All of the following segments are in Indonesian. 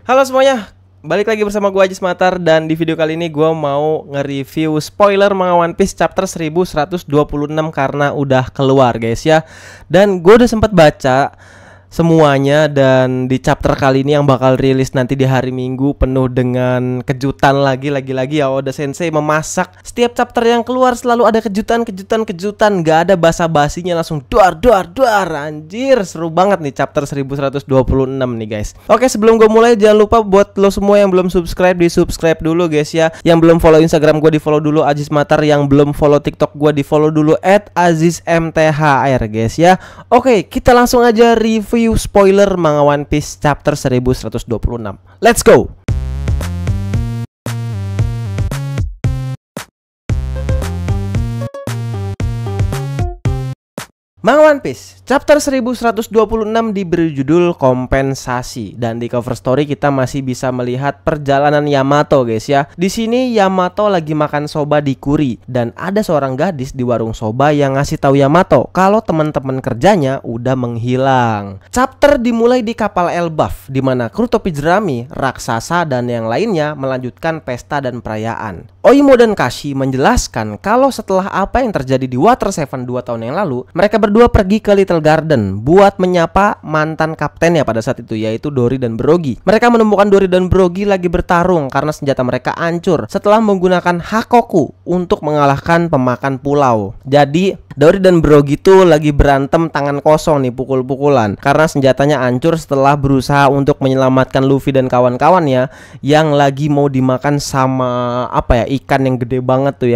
Halo semuanya, balik lagi bersama gue Ajis Matar. Dan di video kali ini gue mau nge-review spoiler manga One Piece chapter 1126 karena udah keluar guys ya. Dan gue udah sempet baca semuanya, dan di chapter kali ini yang bakal rilis nanti di hari Minggu penuh dengan kejutan lagi ya. Oda Sensei memasak setiap chapter yang keluar selalu ada kejutan, gak ada basa-basinya, langsung duar. Anjir, seru banget nih chapter 1126 nih guys. Oke, sebelum gue mulai jangan lupa buat lo semua yang belum subscribe, di subscribe dulu guys ya. Yang belum follow Instagram gue, di follow dulu Ajis Matar. Yang belum follow TikTok gue, di follow dulu @azizmthr guys ya. Oke, kita langsung aja review spoiler manga One Piece chapter 1126. Let's go. Manga One Piece chapter 1126 diberi judul kompensasi, dan di cover story kita masih bisa melihat perjalanan Yamato guys ya. Di sini Yamato lagi makan soba di Kuri, dan ada seorang gadis di warung soba yang ngasih tahu Yamato kalau teman-teman kerjanya udah menghilang. Chapter dimulai di kapal Elbaf, di mana kru topi jerami, raksasa dan yang lainnya melanjutkan pesta dan perayaan. Oimo dan Kashi menjelaskan kalau setelah apa yang terjadi di Water 7 2 tahun yang lalu, mereka berdua pergi ke Little Garden buat menyapa mantan kaptennya pada saat itu, yaitu Dory dan Brogy. Mereka menemukan Dory dan Brogy lagi bertarung karena senjata mereka hancur setelah menggunakan Hakoku untuk mengalahkan pemakan pulau. Jadi Dory dan Brogy tuh lagi berantem tangan kosong nih, pukul-pukulan karena senjatanya hancur setelah berusaha untuk menyelamatkan Luffy dan kawan-kawannya yang lagi mau dimakan sama ikan yang gede banget tuh,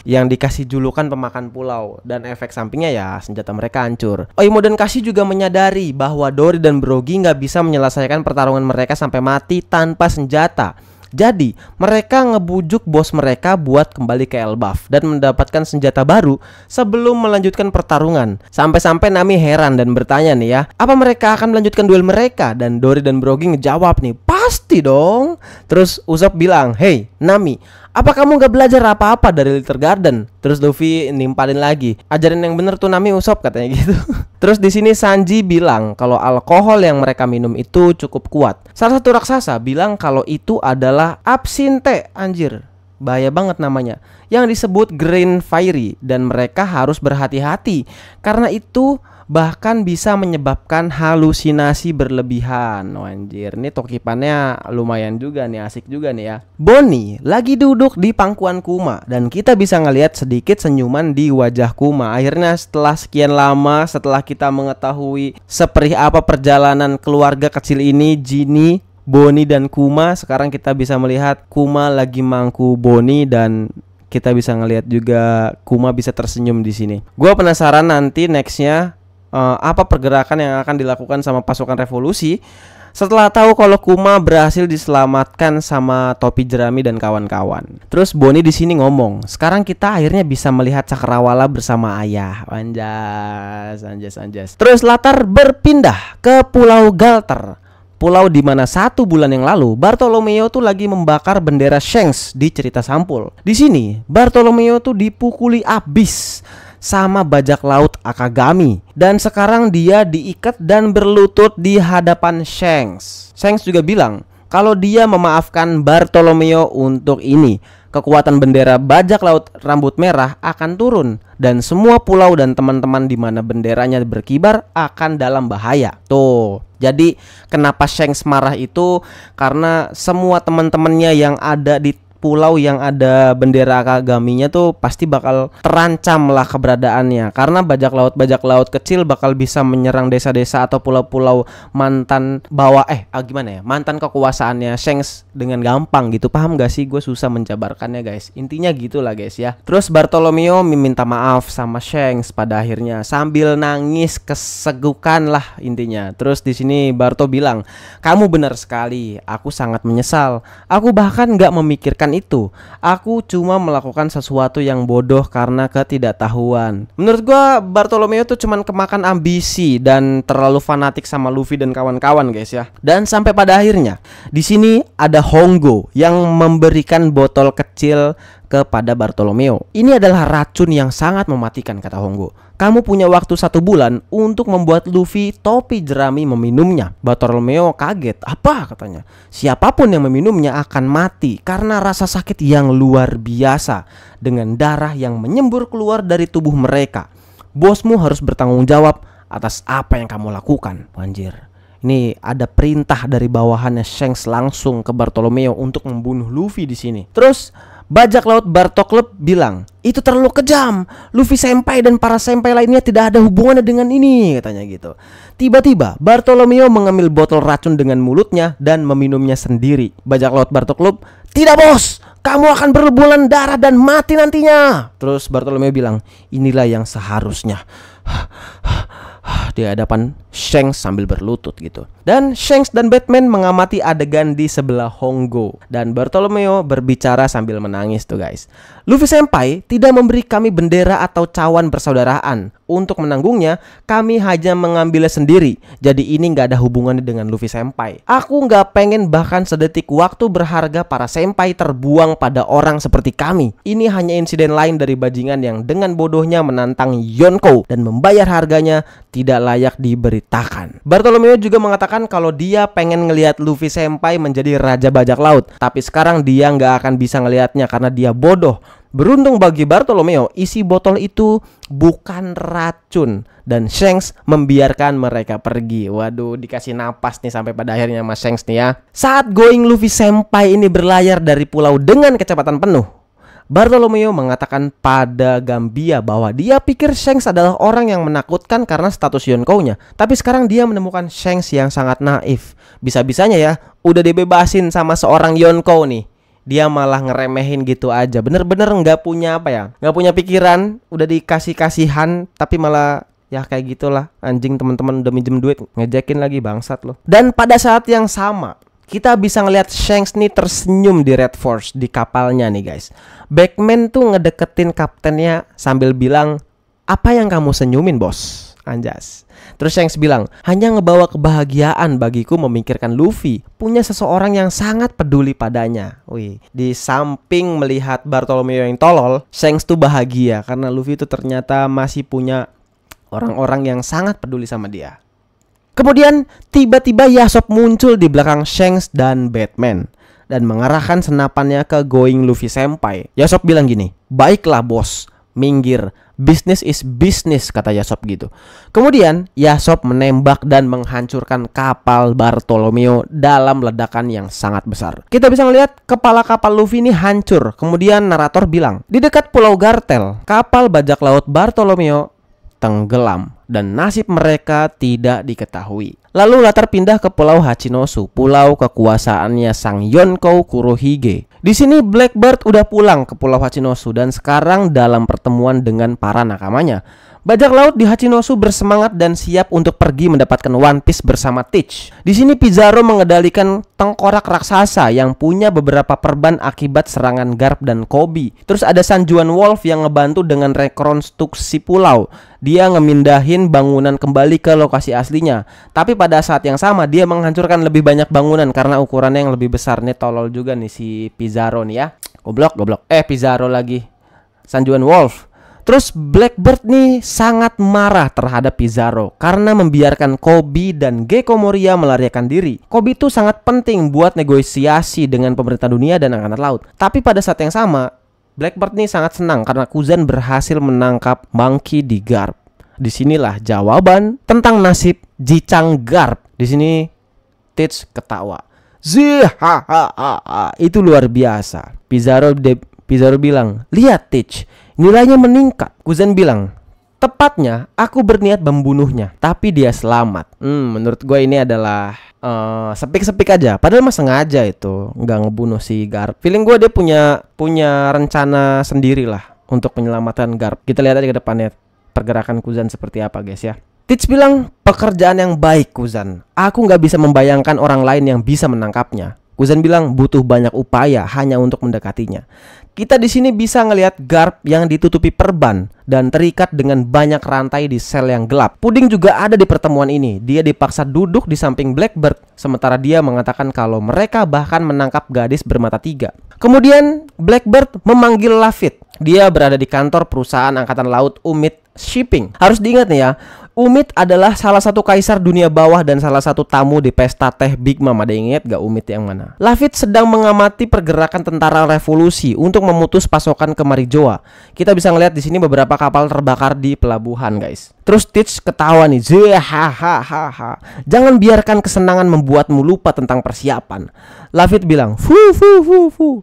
yang dikasih julukan pemakan pulau, dan efek sampingnya ya senjata mereka hancur. Oimo dan Kashi juga menyadari bahwa Dory dan Brogy nggak bisa menyelesaikan pertarungan mereka sampai mati tanpa senjata. Jadi mereka ngebujuk bos mereka buat kembali ke Elbaf dan mendapatkan senjata baru sebelum melanjutkan pertarungan. Sampai-sampai Nami heran dan bertanya nih ya, apa mereka akan melanjutkan duel mereka? Dan Dory dan Brogy ngejawab nih, pasti dong. Terus Usopp bilang, hey Nami, apa kamu gak belajar apa-apa dari Little Garden? Terus Luffy nimpalin lagi, ajarin yang bener tuh Nami, Usopp, katanya gitu. Terus di sini Sanji bilang kalau alkohol yang mereka minum itu cukup kuat. Salah satu raksasa bilang kalau itu adalah absinthe, anjir, bahaya banget namanya, yang disebut Green Fairy, dan mereka harus berhati-hati karena itu bahkan bisa menyebabkan halusinasi berlebihan. Oh, anjir, ini tokipannya lumayan juga nih, asik juga nih ya. Bonnie lagi duduk di pangkuan Kuma, dan kita bisa ngelihat sedikit senyuman di wajah Kuma. Akhirnya setelah sekian lama, setelah kita mengetahui seperti apa perjalanan keluarga kecil ini, Ginny, Bonnie dan Kuma, sekarang kita bisa melihat Kuma lagi mangku Bonnie, dan kita bisa ngelihat juga Kuma bisa tersenyum di sini. Gua penasaran nanti nextnya apa pergerakan yang akan dilakukan sama pasukan revolusi setelah tahu kalau Kuma berhasil diselamatkan sama topi jerami dan kawan-kawan. Terus Bonnie di sini ngomong, sekarang kita akhirnya bisa melihat Cakrawala bersama ayah. Anjas. Terus latar berpindah ke Pulau Galter, pulau di mana 1 bulan yang lalu Bartolomeo tuh lagi membakar bendera Shanks di cerita Sampul. Di sini Bartolomeo tuh dipukuli abis sama bajak laut Akagami, dan sekarang dia diikat dan berlutut di hadapan Shanks. Shanks juga bilang kalau dia memaafkan Bartolomeo untuk ini. Kekuatan bendera bajak laut rambut merah akan turun, dan semua pulau dan teman-teman di mana benderanya berkibar akan dalam bahaya. Tuh. Jadi kenapa Shanks marah itu karena semua teman-temannya yang ada di pulau yang ada bendera Akagaminya tuh pasti bakal terancam lah keberadaannya, karena bajak laut kecil bakal bisa menyerang desa-desa atau pulau-pulau mantan mantan kekuasaannya Shanks dengan gampang gitu. Paham gak sih? Gue susah menjabarkannya guys. Intinya gitulah guys ya. Terus Bartolomeo meminta maaf sama Shanks pada akhirnya sambil nangis kesegukan lah intinya. Terus di sini Barto bilang, kamu benar sekali, aku sangat menyesal. Aku bahkan gak memikirkan itu. Aku cuma melakukan sesuatu yang bodoh karena ketidaktahuan. Menurut gua Bartolomeo tuh cuman kemakan ambisi dan terlalu fanatik sama Luffy dan kawan-kawan guys ya. Dan sampai pada akhirnya di sini ada Hongo yang memberikan botol kecil kepada Bartolomeo. Ini adalah racun yang sangat mematikan, kata Hongo. Kamu punya waktu 1 bulan untuk membuat Luffy topi jerami meminumnya. Bartolomeo kaget. Apa, katanya? Siapapun yang meminumnya akan mati karena rasa sakit yang luar biasa dengan darah yang menyembur keluar dari tubuh mereka. Bosmu harus bertanggung jawab atas apa yang kamu lakukan. Anjir. Ini ada perintah dari bawahannya Shanks langsung ke Bartolomeo untuk membunuh Luffy di sini. Terus bajak laut Bartolklep bilang, itu terlalu kejam. Luffy senpai dan para senpai lainnya tidak ada hubungannya dengan ini, katanya gitu. Tiba-tiba Bartolomeo mengambil botol racun dengan mulutnya dan meminumnya sendiri. Bajak laut Bartolklep, tidak bos, kamu akan berlumuran darah dan mati nantinya. Terus Bartolomeo bilang, inilah yang seharusnya. Di hadapan Shanks sambil berlutut gitu. Dan Shanks dan Batman mengamati adegan di sebelah Hongo. Dan Bartolomeo berbicara sambil menangis tuh guys. Luffy senpai tidak memberi kami bendera atau cawan persaudaraan. Untuk menanggungnya, kami hanya mengambilnya sendiri. Jadi ini gak ada hubungannya dengan Luffy senpai. Aku gak pengen bahkan sedetik waktu berharga para senpai terbuang pada orang seperti kami. Ini hanya insiden lain dari bajingan yang dengan bodohnya menantang Yonko dan membayar harganya tidak layak diberitakan. Bartolomeo juga mengatakan kalau dia pengen ngelihat Luffy senpai menjadi raja bajak laut, tapi sekarang dia nggak akan bisa ngelihatnya karena dia bodoh. Beruntung bagi Bartolomeo, isi botol itu bukan racun dan Shanks membiarkan mereka pergi. Waduh, dikasih napas nih sampai pada akhirnya Mas Shanks nih ya. Saat Going Luffy senpai ini berlayar dari pulau dengan kecepatan penuh, Bartolomeo mengatakan pada Gambia bahwa dia pikir Shanks adalah orang yang menakutkan karena status Yonko-nya. Tapi sekarang dia menemukan Shanks yang sangat naif. Bisa-bisanya ya, udah dibebasin sama seorang Yonko nih, dia malah ngeremehin gitu aja. Bener-bener nggak punya apa ya, nggak punya pikiran. Udah dikasih kasihan tapi malah ya kayak gitulah. Anjing, teman-teman udah minjem duit ngejekin lagi, bangsat loh. Dan pada saat yang sama kita bisa ngelihat Shanks nih tersenyum di Red Force di kapalnya nih guys. Backman tuh ngedeketin kaptennya sambil bilang, apa yang kamu senyumin bos? Anjas. Terus Shanks bilang, hanya ngebawa kebahagiaan bagiku memikirkan Luffy punya seseorang yang sangat peduli padanya. Wih, di samping melihat Bartolomeo yang tolol, Shanks tuh bahagia karena Luffy itu ternyata masih punya orang-orang yang sangat peduli sama dia. Kemudian tiba-tiba Yasop muncul di belakang Shanks dan Batman dan mengarahkan senapannya ke Going Luffy senpai. Yasop bilang gini, baiklah bos, minggir, business is business, kata Yasop gitu. Kemudian Yasop menembak dan menghancurkan kapal Bartolomeo dalam ledakan yang sangat besar. Kita bisa melihat kepala kapal Luffy ini hancur. Kemudian narator bilang, di dekat Pulau Gartel, kapal bajak laut Bartolomeo tenggelam dan nasib mereka tidak diketahui. Lalu latar pindah ke Pulau Hachinosu, pulau kekuasaannya sang Yonko Kurohige. Di sini Blackbird udah pulang ke Pulau Hachinosu dan sekarang dalam pertemuan dengan para nakamanya. Bajak laut di Hachinosu bersemangat dan siap untuk pergi mendapatkan One Piece bersama Teach. Di sini Pizarro mengendalikan tengkorak raksasa yang punya beberapa perban akibat serangan Garp dan Kobe. Terus ada Sanjuan Wolf yang ngebantu dengan rekonstruksi pulau. Dia ngemindahin bangunan kembali ke lokasi aslinya. Tapi pada saat yang sama dia menghancurkan lebih banyak bangunan karena ukurannya yang lebih besar. Nih tolol juga nih si Pizarro nih ya. Goblok. Pizarro lagi. Sanjuan Wolf. Terus Blackbird nih sangat marah terhadap Pizarro karena membiarkan Kobe dan Gecko Moria melarikan diri. Kobe itu sangat penting buat negosiasi dengan pemerintah dunia dan angkatan laut. Tapi pada saat yang sama, Blackbird nih sangat senang karena Kuzan berhasil menangkap Monkey di Garp. Disinilah jawaban tentang nasib Jichang Garp. Di sini Teach ketawa. Itu luar biasa. Pizarro bilang, lihat Teach, nilainya meningkat. Kuzan bilang, tepatnya aku berniat membunuhnya, tapi dia selamat. Menurut gue ini adalah sepik-sepik aja. Padahal mah sengaja itu nggak ngebunuh si Garp. Feeling gue dia punya rencana sendiri lah untuk penyelamatan Garp. Kita lihat aja ke depannya pergerakan Kuzan seperti apa guys ya. Teach bilang, pekerjaan yang baik Kuzan. Aku nggak bisa membayangkan orang lain yang bisa menangkapnya. Kuzan bilang butuh banyak upaya hanya untuk mendekatinya. Kita di sini bisa ngelihat Garp yang ditutupi perban dan terikat dengan banyak rantai di sel yang gelap. Puding juga ada di pertemuan ini. Dia dipaksa duduk di samping Blackbird, sementara dia mengatakan kalau mereka bahkan menangkap gadis bermata tiga. Kemudian Blackbird memanggil Lafitte. Dia berada di kantor perusahaan angkatan laut Umid Shipping. Harus diingat nih ya, Umid adalah salah satu kaisar dunia bawah dan salah satu tamu di pesta teh Big Mom. Ada yang ingat gak Umid yang mana? Lafitte sedang mengamati pergerakan tentara revolusi untuk memutus pasokan ke Marijoa. Kita bisa ngeliat di sini beberapa kapal terbakar di pelabuhan, guys. Terus Teach ketawa nih, hahaha. Jangan biarkan kesenangan membuatmu lupa tentang persiapan. Lafitte bilang, fu,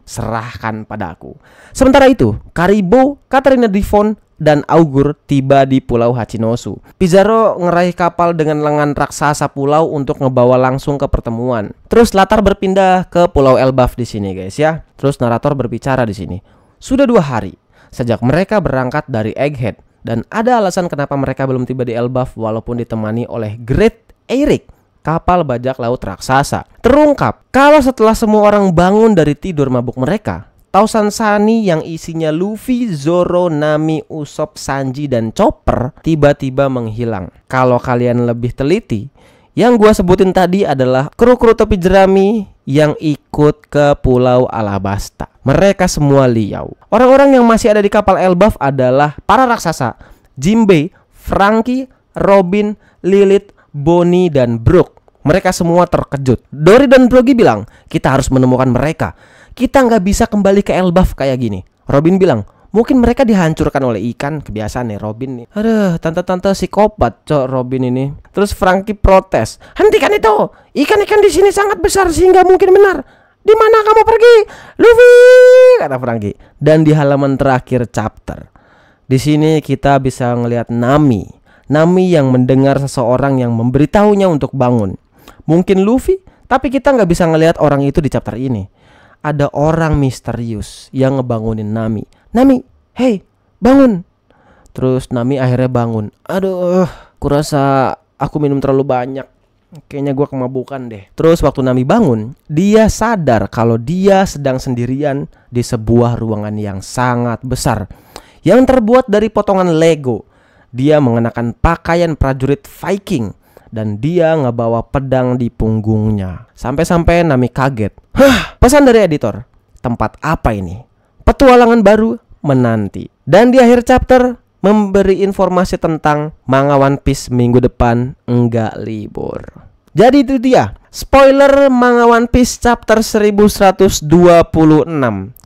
serahkan padaku. Sementara itu, Caribou, Katarina Devon, dan Augur tiba di Pulau Hachinosu. Pizarro ngeraih kapal dengan lengan raksasa pulau untuk ngebawa langsung ke pertemuan. Terus latar berpindah ke Pulau Elbaf di sini, guys ya. Terus narator berbicara di sini. Sudah 2 hari sejak mereka berangkat dari Egghead, dan ada alasan kenapa mereka belum tiba di Elbaf walaupun ditemani oleh Great Eyrick, kapal bajak laut raksasa. Terungkap kalau setelah semua orang bangun dari tidur mabuk mereka, Tausan Sunny yang isinya Luffy, Zoro, Nami, Usopp, Sanji, dan Chopper tiba-tiba menghilang. Kalau kalian lebih teliti, yang gua sebutin tadi adalah kru-kru topi jerami yang ikut ke Pulau Alabasta. Mereka semua liau. Orang-orang yang masih ada di kapal Elbaf adalah para raksasa, Jinbei, Franky, Robin, Lilith, Bonnie, dan Brook. Mereka semua terkejut. Dory dan Brogy bilang, kita harus menemukan mereka. Kita nggak bisa kembali ke Elbaf kayak gini. Robin bilang, mungkin mereka dihancurkan oleh ikan. Kebiasaan nih Robin nih. Aduh, tante-tante psikopat cok Robin ini. Terus Franky protes, hentikan itu. Ikan-ikan di sini sangat besar sehingga mungkin benar. Di mana kamu pergi, Luffy? Kata Franky. Dan di halaman terakhir chapter, di sini kita bisa ngelihat Nami yang mendengar seseorang yang memberitahunya untuk bangun. Mungkin Luffy, tapi kita nggak bisa ngelihat orang itu di chapter ini. Ada orang misterius yang ngebangunin Nami. Nami, hey, bangun. Terus Nami akhirnya bangun. Aduh, kurasa aku minum terlalu banyak. Kayaknya gue kemabukan deh. Terus waktu Nami bangun, dia sadar kalau dia sedang sendirian di sebuah ruangan yang sangat besar, yang terbuat dari potongan Lego. Dia mengenakan pakaian prajurit Viking, dan dia ngebawa pedang di punggungnya. Sampai-sampai Nami kaget. Pesan dari editor. Tempat apa ini? Petualangan baru menanti. Dan di akhir chapter memberi informasi tentang manga One Piece minggu depan enggak libur. Jadi itu dia spoiler manga One Piece chapter 1126.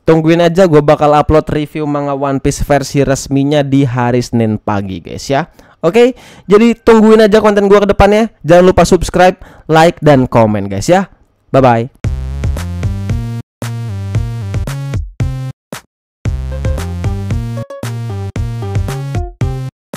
Tungguin aja, gue bakal upload review manga One Piece versi resminya di hari Senin pagi, guys ya. Oke, jadi tungguin aja konten gue ke depannya. Jangan lupa subscribe, like, dan komen, guys ya. Bye-bye.